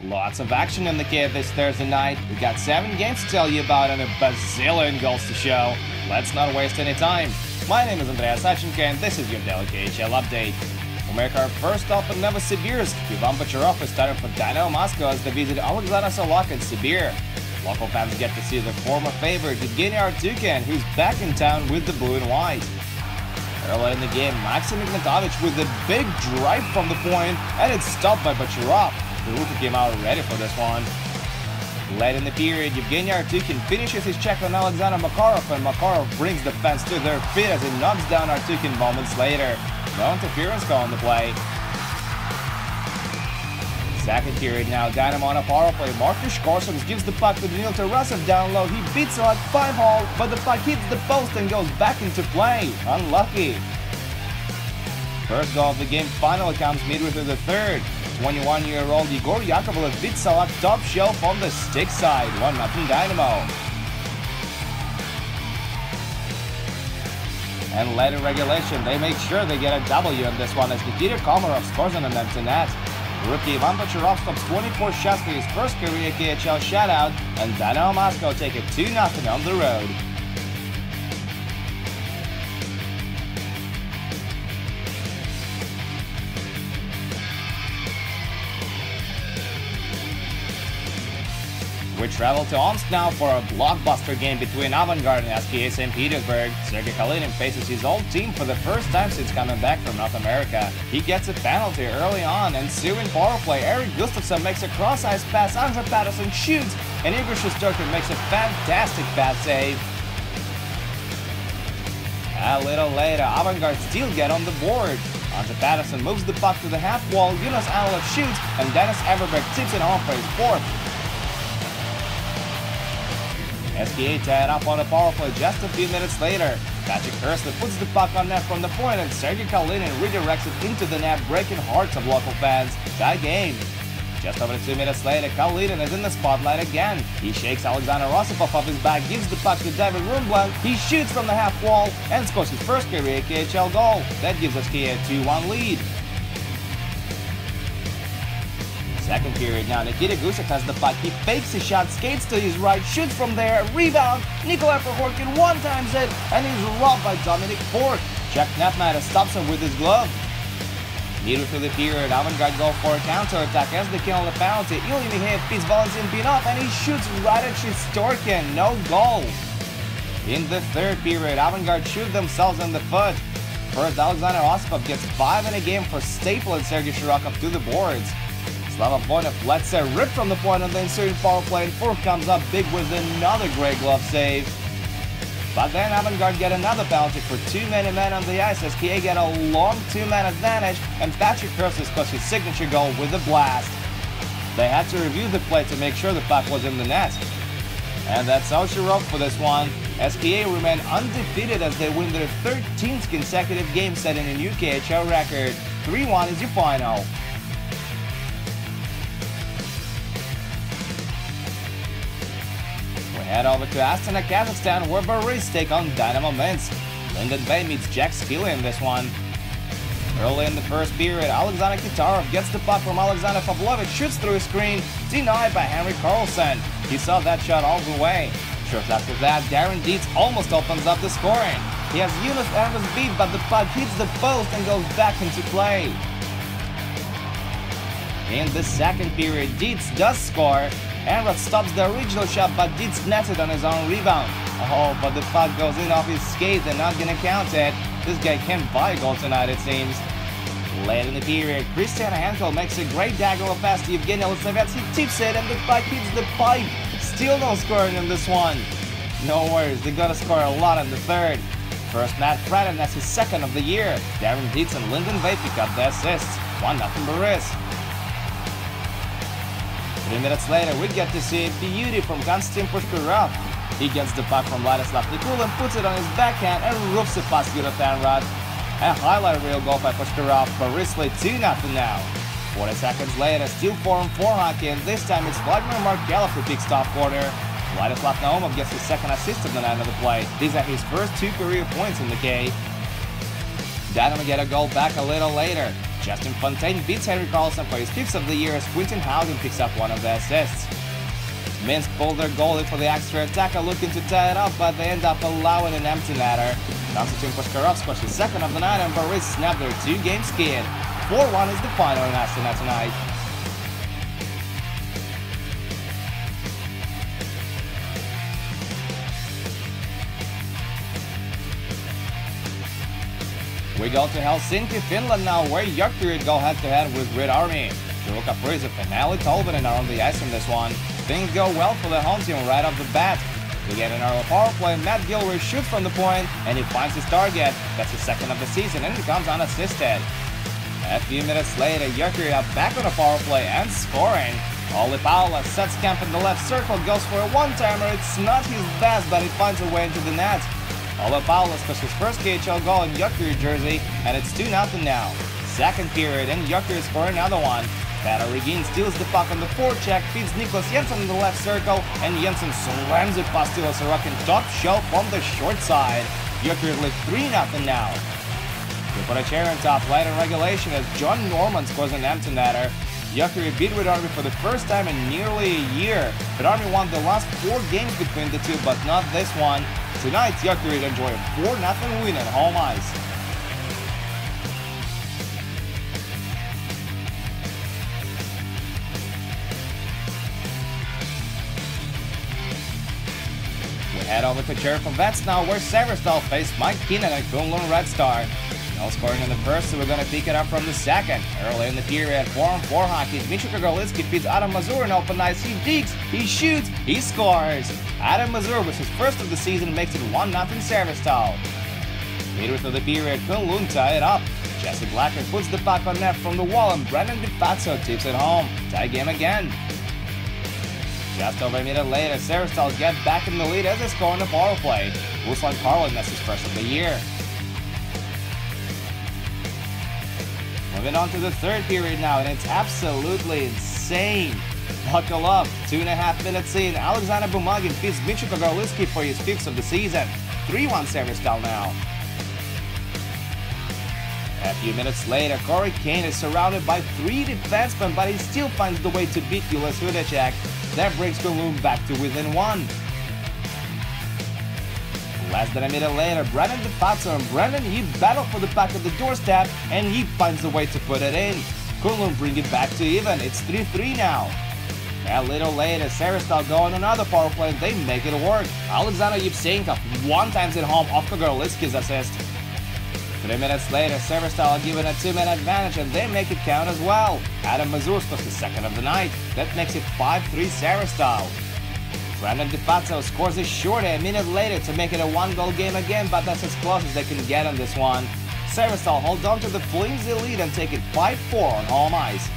Lots of action in the Kiev this Thursday night. We got 7 games to tell you about and a bazillion goals to show. Let's not waste any time. My name is Andreas Sachenko and this is your daily KHL update. We'll make our first stop in Novosibirsk. Ivan Bocharov is starting for Dynamo Moscow as they visit Alexander Solak in Sibir. Local fans get to see the former favorite Evgeny Artyukin, who's back in town with the blue and white. Early in the game, Maxim Ignatovic with a big drive from the point, and it's stopped by Bocharov. The rookie came out ready for this one. Late in the period, Evgeny Artyukin finishes his check on Alexander Makarov, and Makarov brings the fans to their feet as he knocks down Artyukin moments later. No interference call on the play. Second period now, Dynamo on a power play. Marcus Korsons gives the puck to Daniil Tarasov down low. He beats a 5-hole, but the puck hits the post and goes back into play. Unlucky. First goal of the game finally comes midway through the third. 21-year-old Igor Yakovlev beats Salak top shelf on the stick side. 1-0 Dynamo. And late in regulation, they make sure they get a W in this one as Nikita Komarov scores on an empty net. Rookie Ivan Bocharov stops 24 shots for his first career KHL shutout, and Dynamo Moscow take it 2-0 on the road. We travel to Omsk now for a blockbuster game between Avangard and SKA St. Petersburg. Sergei Kalinin faces his old team for the first time since coming back from North America. He gets a penalty early on, and soon power play, Eric Gustafsson makes a cross-ice pass, Andre Patterson shoots, and Igor Shesterkin makes a fantastic pass save. A little later, Avangard still get on the board. Andre Patterson moves the puck to the half wall, Jonas Anilov shoots, and Dennis Everberg tips it home for his fourth. SKA tied up on a power play just a few minutes later. Patrick Hursley puts the puck on net from the point, and Sergei Kalinin redirects it into the net, breaking hearts of local fans. Tie game. Just over 2 minutes later, Kalinin is in the spotlight again. He shakes Alexander Rosipov off his back, gives the puck to David Rundblad. He shoots from the half wall and scores his first career KHL goal. That gives SKA a 2-1 lead. Second period now, Nikita Gusev has the puck. He fakes his shot, skates to his right, shoots from there, rebound. Nikolai Prokhorkin one-times it, and he's robbed by Dominic Ford. Jack Netmatter stops him with his glove. Neither through the period, Avangard go for a counter-attack as they kill on the penalty. Ilya Mikheyev beats Valentin Pinov, and he shoots right at Shesterkin. No goal. In the third period, Avangard shoot themselves in the foot. First, Alexander Osipov gets 5 in a game for stapling Sergei Shirokov to the boards. Slava Voinov lets it rip from the point on the ensuing power play, and Furk comes up big with another great glove save. But then Avangard get another penalty for too many men on the ice. SKA get a long 2-man advantage, and Patrick Hursley scores his signature goal with a blast. They had to review the play to make sure the puck was in the net. And that's all she wrote for this one. SKA remain undefeated as they win their 13th consecutive game, setting a new KHL record. 3-1 is your final. Head over to Astana, Kazakhstan, where Boris take on Dynamo Minsk. Linden Bay meets Jack Skilly in this one. Early in the first period, Alexander Kitarov gets the puck from Alexander Pavlovich, shoots through a screen, denied by Henry Carlson. He saw that shot all the way. Short after that, Darren Dietz almost opens up the scoring. He has Yunus Evans beat, but the puck hits the post and goes back into play. In the second period, Dietz does score. Enrad stops the original shot, but Dietz nets it on his own rebound. Oh, but the puck goes in off his skate, they're not gonna count it. This guy can't buy a goal tonight, it seems. Late in the period, Christian Henkel makes a great diagonal pass to Evgeny Lisovets. He tips it and the puck hits the pipe. Still no scoring in this one. No worries, they're gonna score a lot in the third. First, Matt Fredden has his second of the year. Darren Dietz and Linden Bay pick up the assists. 1-0 Boris. 3 minutes later, we get to see a beauty from Konstantin Pushkarov. He gets the puck from Ladislav Nikulin, puts it on his backhand, and roofs it past Jonathan Rad. A highlight reel goal by Pushkarov. Boris lead 2-0 now. 40 seconds later, still 4-on-4 hockey, and this time it's Vladimir Markelov who picks top corner. Vladislav Naumov gets his second assist of the night of the play. These are his first 2 career points in the K. Dynamo get a goal back a little later. Justin Fontaine beats Henry Carlson for his 5th of the year as Quinton Haugen picks up one of the assists. Minsk pulled their goalie for the extra attacker, looking to tie it up, but they end up allowing an empty netter. Konstantin Pushkarov scores his 2nd of the night, and Paris snapped their 2-game skid. 4-1 is the final in Astana tonight. We go to Helsinki, Finland now, where Jokerit go head-to-head with Red Army. Jiro Kaprizov and Ali Tolvanen are on the ice from this one. Things go well for the home team right off the bat. We get an early power play, Matt Gilroy shoots from the point, and he finds his target. That's his 2nd of the season, and he comes unassisted. A few minutes later, Jokerit are back on a power play and scoring. Olli Paula sets camp in the left circle, goes for a one-timer. It's not his best, but he finds a way into the net. Olli Paula scores his first KHL goal in Jokerit jersey, and it's 2-0 now. 2nd period, and Jokerit score another one. Peter Regin steals the puck on the forecheck, feeds Niklas Jensen in the left circle, and Jensen slams it past Tilo Sorokin top shelf on the short side. Jokerit lead 3-0 now. We put a chair on top late in regulation as John Norman scores an empty netter. Jokerit beat Red Army for the first time in nearly a year. Red Army won the last 4 games between the two, but not this one. Tonight, Jokerit enjoy a 4-0 win at home ice. We head over to Cherokee Vets now, where Severstal face Mike Keenan and Kunlun Red Star. No scoring in the first, so we're going to pick it up from the second. Early in the period, 4-on-4 hockey, Dmitry Kogorlitsky feeds Adam Mazur in open ice. He digs, he shoots, he scores. Adam Mazur with his 1st of the season makes it 1-0 Severstal. Later through the period, Kunlun tie it up. Jesse Blacker puts the puck on net from the wall, and Brendan DiFazzo tips it home. Tie game again. Just over a minute later, Severstal get back in the lead as they score on the power play. Ruslan Karlin has his 1st of the year. Moving on to the 3rd period now, and it's absolutely insane. Buckle up. 2.5 minutes in, Alexander Bumagin feeds Dmitry Kogorlitsky for his 5th of the season. 3-1 Severstal now. A few minutes later, Corey Kane is surrounded by 3 defensemen, but he still finds the way to beat Julius Hudacek. That brings Kunlun back to within 1. Less than a minute later, Brendan DiFazzo and Brendan, he battle for the puck at the doorstep, and he finds a way to put it in. Kunlun bring it back to even. It's 3-3 now. A little later, Severstal go on another power play, and they make it work. Alexander Yevsenkov 1-times it home off Kogorlitsky's assist. 3 minutes later, Severstal are given a 2-man advantage, and they make it count as well. Adam Mazur scores his 2nd of the night. That makes it 5-3 Severstal. Brendan DiFazzo scores a shorty a minute later to make it a 1-goal game again, but that's as close as they can get on this one. Severstal hold on to the flimsy lead and take it 5-4 on home ice.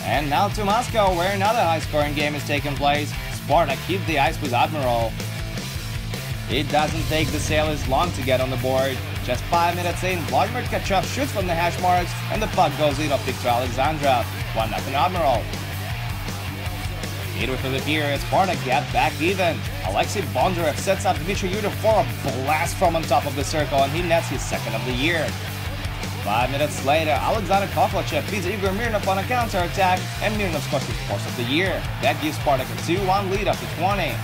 And now to Moscow, where another high-scoring game is taking place. Spartak keep the ice with Admiral. It doesn't take the Sailors long to get on the board. Just 5 minutes in, Vladimir Tkachov shoots from the hash marks, and the puck goes in off Victor Alexandrov. 1-0 Admiral. Later for the period, Spartak get back even. Alexei Bondarev sets up Dmitry Yudov for a blast from on top of the circle, and he nets his 2nd of the year. 5 minutes later, Alexander Koklachev feeds Igor Mirnov on a counter-attack, and Mirnov scores his 4th of the year. That gives Spartak a 2-1 lead after 20.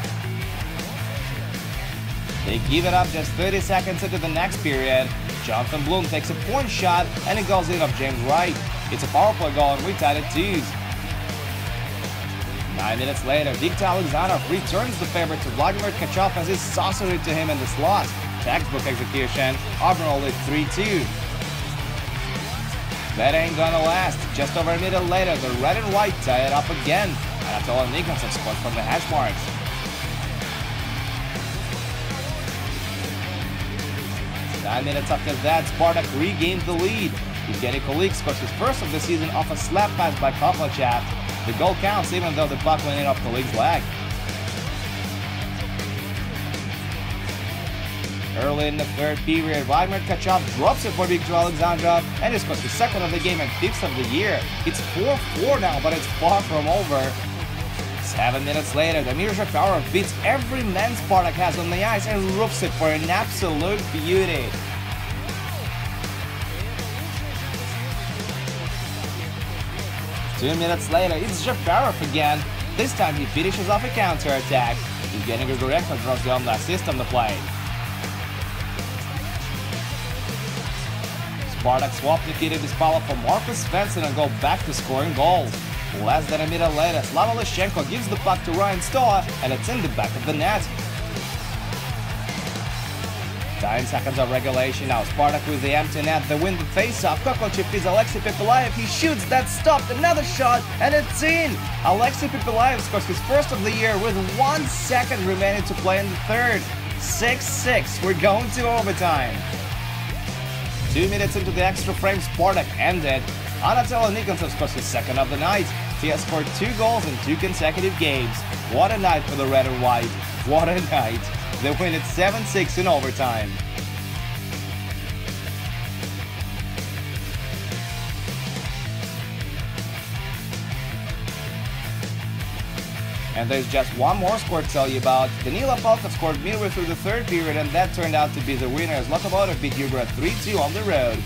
They give it up just 30 seconds into the next period. Jonathan Bloom takes a point shot, and it goes in off James Wright. It's a power play goal, and we tied at 2s. 9 minutes later, Viktor Alexandrov returns the favor to Vladimir Tkachov as he saucers it to him in the slot. Textbook execution. Admiral lead 3-2. That ain't gonna last. Just over a minute later, the red and white tie it up again. Anatoly Nikonov scores from the hash marks. 9 minutes after that, Spartak regains the lead. Evgeny Kulik scores his 1st of the season off a slap pass by Koplachev. The goal counts even though the puck went in off Kulik's leg. Early in the 3rd period, Vladimir Tkachov drops it for Viktor Alexandrov, and he scores his 2nd of the game and 5th of the year. It's 4-4 now, but it's far from over. 7 minutes later, the Mirza Power beats every man Spartak has on the ice and roofs it for an absolute beauty. Two minutes later, it's Jafarov again. This time he finishes off a counter-attack. Evgeny Grigorenko draws the only assist on the play. Spartak swap Nikita Bispalov for Marcus Svensson and go back to scoring goals. Less than a minute later, Slava Lyshenko gives the puck to Ryan Stoa and it's in the back of the net. 9 seconds of regulation now. Spartak with the empty net. They win the face-off. Kokochev is Alexei Pepelayev. He shoots. That stopped. Another shot and it's in. Alexei Pepelayev scores his first of the year with 1 second remaining to play in the third. 6-6. We're going to overtime. 2 minutes into the extra frame, Spartak ended. Anatoly Nikontsov scores his second of the night. He has scored 2 goals in 2 consecutive games. What a night for the red and white. What a night. They win it 7-6 in overtime. And there's just one more score to tell you about. Danila Palkov scored midway through the third period, and that turned out to be the winner as Lokomotiv beat Uber 3-2 on the road.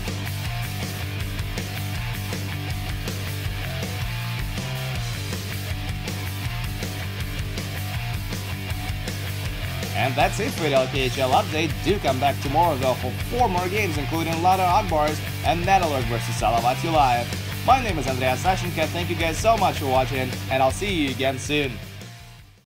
And that's it for the KHL update. Do come back tomorrow though for 4 more games, including Lada Akbars and Metalurg versus Salavat Yuliaev. My name is Andreas Sashenka. Thank you guys so much for watching, and I'll see you again soon.